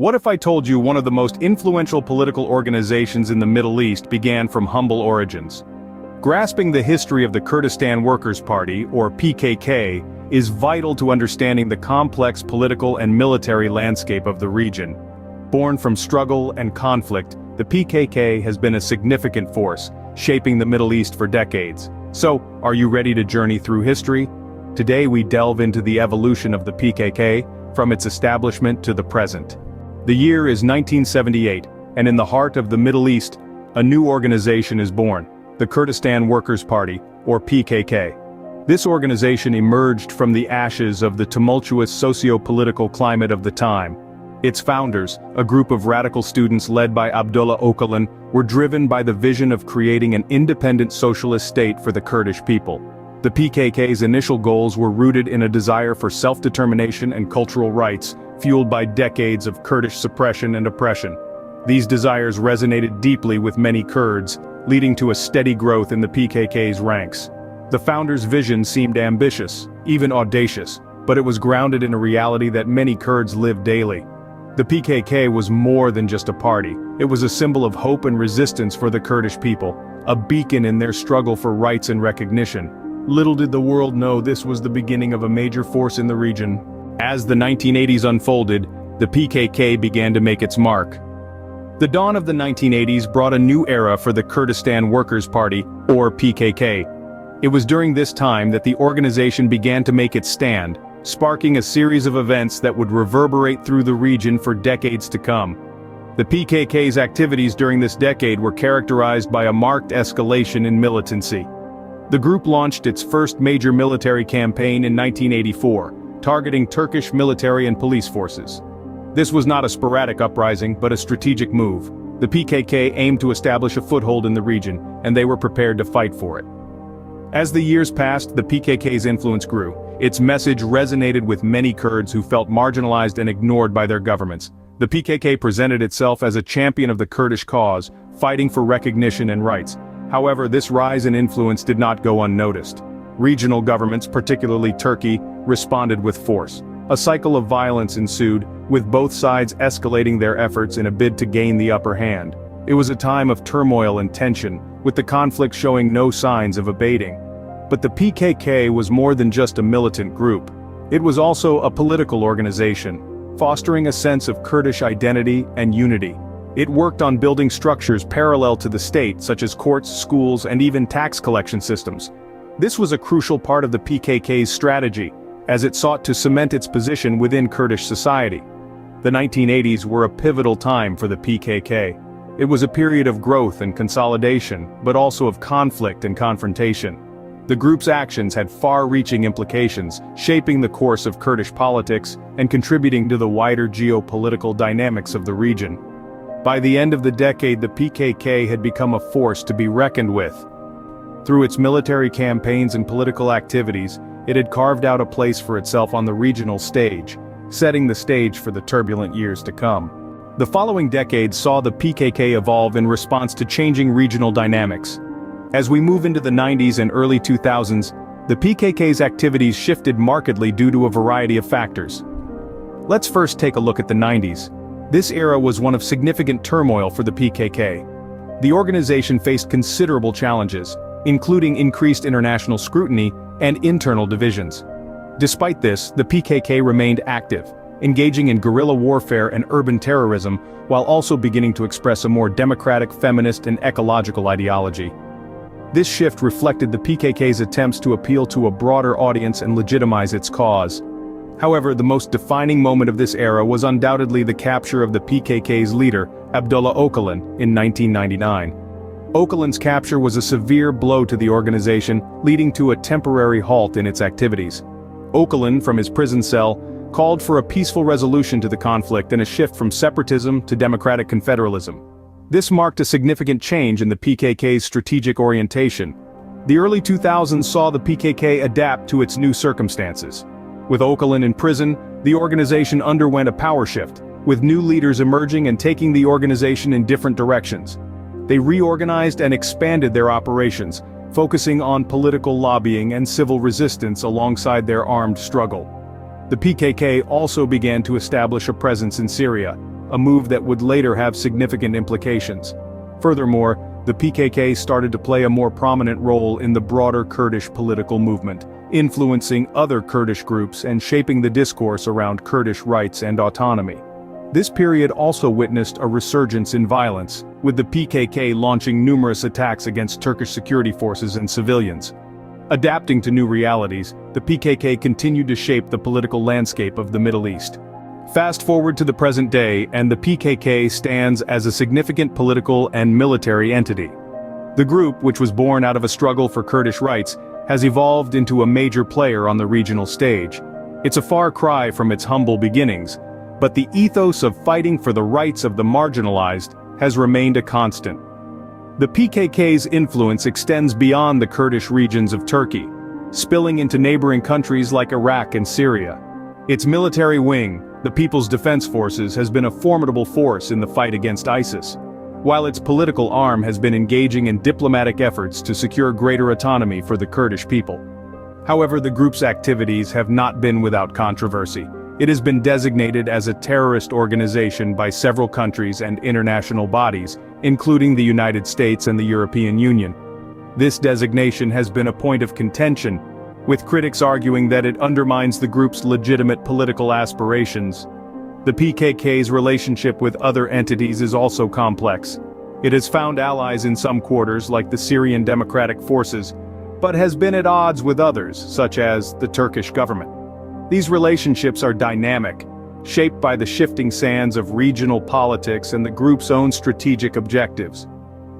What if I told you one of the most influential political organizations in the Middle East began from humble origins? Grasping the history of the Kurdistan Workers' Party, or PKK, is vital to understanding the complex political and military landscape of the region. Born from struggle and conflict, the PKK has been a significant force, shaping the Middle East for decades. So, are you ready to journey through history? Today we delve into the evolution of the PKK, from its establishment to the present. The year is 1978, and in the heart of the Middle East, a new organization is born, the Kurdistan Workers' Party, or PKK. This organization emerged from the ashes of the tumultuous socio-political climate of the time. Its founders, a group of radical students led by Abdullah Öcalan, were driven by the vision of creating an independent socialist state for the Kurdish people. The PKK's initial goals were rooted in a desire for self-determination and cultural rights, fueled by decades of Kurdish suppression and oppression. These desires resonated deeply with many Kurds, leading to a steady growth in the PKK's ranks. The founders' vision seemed ambitious, even audacious, but it was grounded in a reality that many Kurds live daily. The PKK was more than just a party. It was a symbol of hope and resistance for the Kurdish people, a beacon in their struggle for rights and recognition. Little did the world know this was the beginning of a major force in the region. As the 1980s unfolded, the PKK began to make its mark. The dawn of the 1980s brought a new era for the Kurdistan Workers' Party, or PKK. It was during this time that the organization began to make its stand, sparking a series of events that would reverberate through the region for decades to come. The PKK's activities during this decade were characterized by a marked escalation in militancy. The group launched its first major military campaign in 1984, targeting Turkish military and police forces. This was not a sporadic uprising, but a strategic move. The PKK aimed to establish a foothold in the region, and they were prepared to fight for it. As the years passed, the PKK's influence grew. Its message resonated with many Kurds who felt marginalized and ignored by their governments. The PKK presented itself as a champion of the Kurdish cause, fighting for recognition and rights. However, this rise in influence did not go unnoticed. Regional governments, particularly Turkey, responded with force. A cycle of violence ensued, with both sides escalating their efforts in a bid to gain the upper hand. It was a time of turmoil and tension, with the conflict showing no signs of abating. But the PKK was more than just a militant group. It was also a political organization, fostering a sense of Kurdish identity and unity. It worked on building structures parallel to the state, such as courts, schools, and even tax collection systems. This was a crucial part of the PKK's strategy, as it sought to cement its position within Kurdish society. The 1980s were a pivotal time for the PKK. It was a period of growth and consolidation, but also of conflict and confrontation. The group's actions had far-reaching implications, shaping the course of Kurdish politics and contributing to the wider geopolitical dynamics of the region. By the end of the decade, the PKK had become a force to be reckoned with. Through its military campaigns and political activities, it had carved out a place for itself on the regional stage, setting the stage for the turbulent years to come. The following decades saw the PKK evolve in response to changing regional dynamics. As we move into the 90s and early 2000s, the PKK's activities shifted markedly due to a variety of factors. Let's first take a look at the 90s. This era was one of significant turmoil for the PKK. The organization faced considerable challenges, including increased international scrutiny and internal divisions. Despite this, the PKK remained active, engaging in guerrilla warfare and urban terrorism, while also beginning to express a more democratic, feminist, and ecological ideology. This shift reflected the PKK's attempts to appeal to a broader audience and legitimize its cause. However, the most defining moment of this era was undoubtedly the capture of the PKK's leader, Abdullah Öcalan, in 1999. Öcalan's capture was a severe blow to the organization, leading to a temporary halt in its activities. Öcalan, from his prison cell, called for a peaceful resolution to the conflict and a shift from separatism to democratic confederalism. This marked a significant change in the PKK's strategic orientation. The early 2000s saw the PKK adapt to its new circumstances. With Öcalan in prison, the organization underwent a power shift, with new leaders emerging and taking the organization in different directions. They reorganized and expanded their operations, focusing on political lobbying and civil resistance alongside their armed struggle. The PKK also began to establish a presence in Syria, a move that would later have significant implications. Furthermore, the PKK started to play a more prominent role in the broader Kurdish political movement, influencing other Kurdish groups and shaping the discourse around Kurdish rights and autonomy. This period also witnessed a resurgence in violence, with the PKK launching numerous attacks against Turkish security forces and civilians. Adapting to new realities, the PKK continued to shape the political landscape of the Middle East. Fast forward to the present day, and the PKK stands as a significant political and military entity. The group, which was born out of a struggle for Kurdish rights, has evolved into a major player on the regional stage. It's a far cry from its humble beginnings, but the ethos of fighting for the rights of the marginalized has remained a constant. The PKK's influence extends beyond the Kurdish regions of Turkey, spilling into neighboring countries like Iraq and Syria. Its military wing, the People's Defense Forces, has been a formidable force in the fight against ISIS, while its political arm has been engaging in diplomatic efforts to secure greater autonomy for the Kurdish people. However, the group's activities have not been without controversy. It has been designated as a terrorist organization by several countries and international bodies, including the United States and the European Union. This designation has been a point of contention, with critics arguing that it undermines the group's legitimate political aspirations. The PKK's relationship with other entities is also complex. It has found allies in some quarters like the Syrian Democratic Forces, but has been at odds with others, such as the Turkish government. These relationships are dynamic, shaped by the shifting sands of regional politics and the group's own strategic objectives.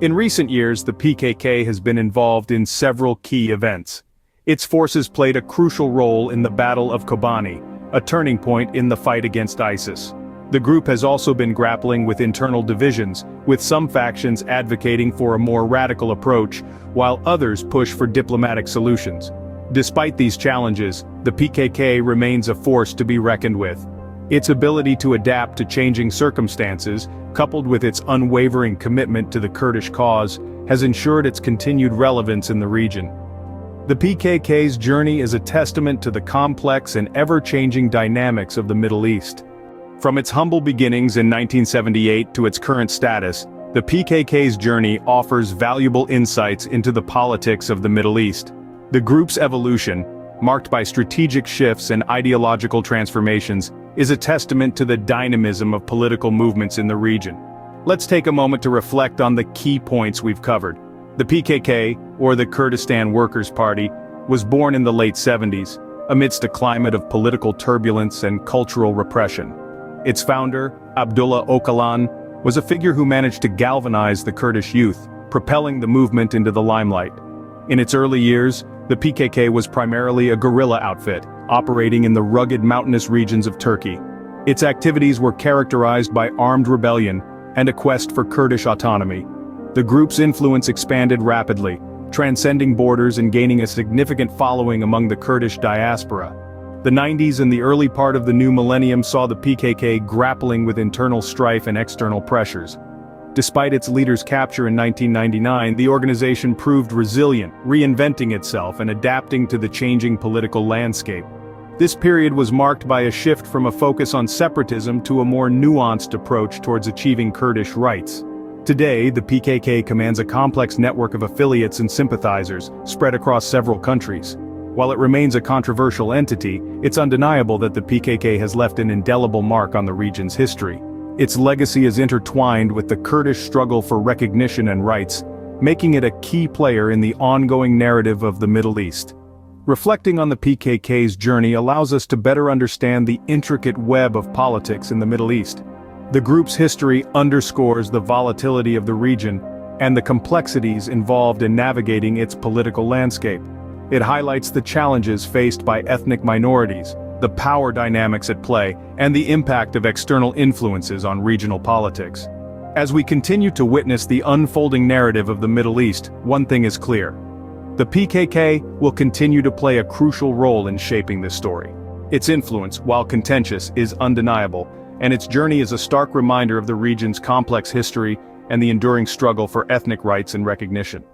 In recent years, the PKK has been involved in several key events. Its forces played a crucial role in the Battle of Kobani, a turning point in the fight against ISIS. The group has also been grappling with internal divisions, with some factions advocating for a more radical approach, while others push for diplomatic solutions. Despite these challenges, the PKK remains a force to be reckoned with. Its ability to adapt to changing circumstances, coupled with its unwavering commitment to the Kurdish cause, has ensured its continued relevance in the region. The PKK's journey is a testament to the complex and ever-changing dynamics of the Middle East. From its humble beginnings in 1978 to its current status, the PKK's journey offers valuable insights into the politics of the Middle East. The group's evolution, marked by strategic shifts and ideological transformations, is a testament to the dynamism of political movements in the region. Let's take a moment to reflect on the key points we've covered. The PKK, or the Kurdistan Workers' Party, was born in the late 70s, amidst a climate of political turbulence and cultural repression. Its founder, Abdullah Öcalan, was a figure who managed to galvanize the Kurdish youth, propelling the movement into the limelight. In its early years, the PKK was primarily a guerrilla outfit, operating in the rugged mountainous regions of Turkey. Its activities were characterized by armed rebellion and a quest for Kurdish autonomy. The group's influence expanded rapidly, transcending borders and gaining a significant following among the Kurdish diaspora. The 90s and the early part of the new millennium saw the PKK grappling with internal strife and external pressures. Despite its leader's capture in 1999, the organization proved resilient, reinventing itself and adapting to the changing political landscape. This period was marked by a shift from a focus on separatism to a more nuanced approach towards achieving Kurdish rights. Today, the PKK commands a complex network of affiliates and sympathizers, spread across several countries. While it remains a controversial entity, it's undeniable that the PKK has left an indelible mark on the region's history. Its legacy is intertwined with the Kurdish struggle for recognition and rights, making it a key player in the ongoing narrative of the Middle East. Reflecting on the PKK's journey allows us to better understand the intricate web of politics in the Middle East. The group's history underscores the volatility of the region and the complexities involved in navigating its political landscape. It highlights the challenges faced by ethnic minorities, the power dynamics at play, and the impact of external influences on regional politics. As we continue to witness the unfolding narrative of the Middle East, one thing is clear. The PKK will continue to play a crucial role in shaping this story. Its influence, while contentious, is undeniable, and its journey is a stark reminder of the region's complex history and the enduring struggle for ethnic rights and recognition.